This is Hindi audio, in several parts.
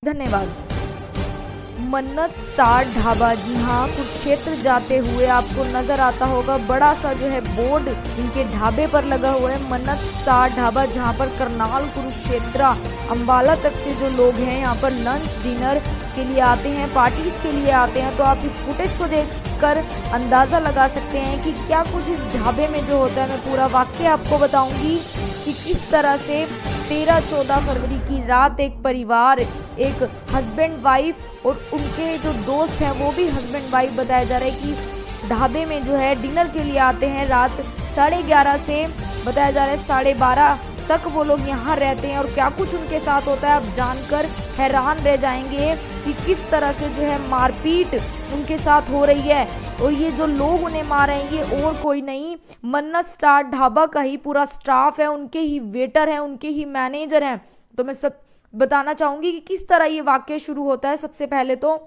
धन्यवाद। मन्नत स्टार ढाबा, जी हाँ, कुरुक्षेत्र जाते हुए आपको नजर आता होगा बड़ा सा जो है बोर्ड इनके ढाबे पर लगा हुआ है, मन्नत स्टार ढाबा, जहाँ पर करनाल, कुरुक्षेत्र, अंबाला तक से जो लोग हैं यहाँ पर लंच डिनर के लिए आते हैं, पार्टीज के लिए आते हैं। तो आप इस फुटेज को देखकर अंदाजा लगा सकते हैं कि क्या कुछ इस ढाबे में जो होता है। मैं पूरा वाक्य आपको बताऊंगी कि किस तरह से 13-14 फरवरी की रात एक परिवार, एक हस्बैंड वाइफ और उनके जो दोस्त हैं वो भी हस्बैंड वाइफ बताया जा रहा है कि ढाबे में जो है डिनर के लिए आते हैं। रात 11:30 से बताया जा रहा है 12:30 तक वो लोग यहाँ रहते हैं। और क्या कुछ उनके साथ होता है आप जानकर हैरान रह जाएंगे कि किस तरह से जो है मारपीट उनके साथ हो रही है। और ये जो लोग उन्हें मार रहे हैं ये और कोई नहीं, मन्नत स्टार ढाबा का ही पूरा स्टाफ है, उनके ही वेटर हैं, उनके ही मैनेजर हैं। तो मैं सब बताना चाहूंगी कि किस तरह ये वाक्य शुरू होता है। सबसे पहले तो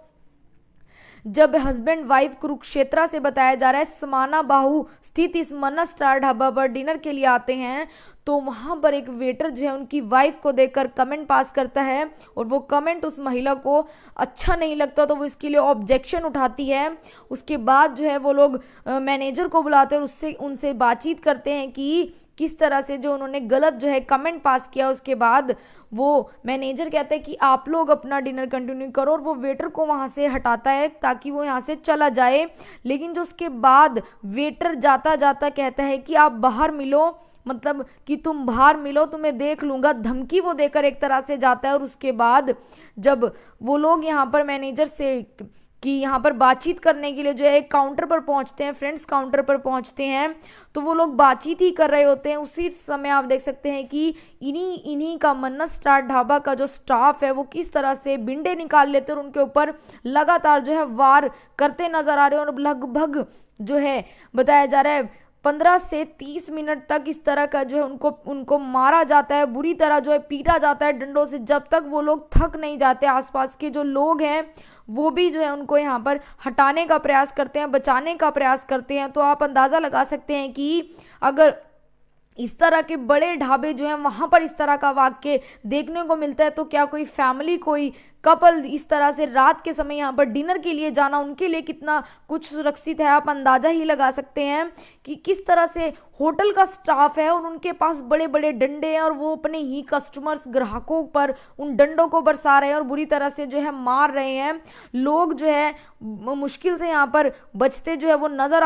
जब हस्बैंड वाइफ कुरुक्षेत्र से बताया जा रहा है समाना बाहु स्थित इस मन्नत स्टार ढाबा पर डिनर के लिए आते हैं, तो वहां पर एक वेटर जो है उनकी वाइफ को देखकर कमेंट पास करता है और वो कमेंट उस महिला को अच्छा नहीं लगता, तो वो इसके लिए ऑब्जेक्शन उठाती है। उसके बाद जो है वो लोग मैनेजर को बुलाते हैं और उससे उनसे बातचीत करते हैं कि किस तरह से जो उन्होंने गलत जो है कमेंट पास किया। उसके बाद वो मैनेजर कहता है कि आप लोग अपना डिनर कंटिन्यू करो और वो वेटर को वहां से हटाता है ताकि वो यहाँ से चला जाए। लेकिन जो उसके बाद वेटर जाता जाता कहता है कि आप बाहर मिलो, मतलब कि तुम बाहर मिलो, तुम्हें देख लूंगा, धमकी वो देकर एक तरह से जाता है। और उसके बाद जब वो लोग यहाँ पर मैनेजर से कि यहाँ पर बातचीत करने के लिए जो है एक काउंटर पर पहुंचते हैं, फ्रेंड्स काउंटर पर पहुंचते हैं, तो वो लोग बातचीत ही कर रहे होते हैं। उसी समय आप देख सकते हैं कि इन्हीं का मन्नत स्टार ढाबा का जो स्टाफ है वो किस तरह से बिंडे निकाल लेते हैं और उनके ऊपर लगातार जो है वार करते नजर आ रहे हैं। और लगभग जो है बताया जा रहा है 15 से 30 मिनट तक इस तरह का जो है उनको मारा जाता है, बुरी तरह जो है पीटा जाता है डंडों से, जब तक वो लोग थक नहीं जाते। आसपास के जो लोग हैं वो भी जो है उनको यहाँ पर हटाने का प्रयास करते हैं, बचाने का प्रयास करते हैं। तो आप अंदाजा लगा सकते हैं कि अगर इस तरह के बड़े ढाबे जो हैं वहां पर इस तरह का वाक्य देखने को मिलता है, तो क्या कोई फैमिली, कोई कपल इस तरह से रात के समय यहाँ पर डिनर के लिए जाना उनके लिए कितना कुछ सुरक्षित है। आप अंदाजा ही लगा सकते हैं कि किस तरह से होटल का स्टाफ है और उनके पास बड़े बड़े डंडे हैं और वो अपने ही कस्टमर्स, ग्राहकों पर उन डंडों को बरसा रहे हैं और बुरी तरह से जो है मार रहे हैं। लोग जो है मुश्किल से यहाँ पर बचते जो है वो नजर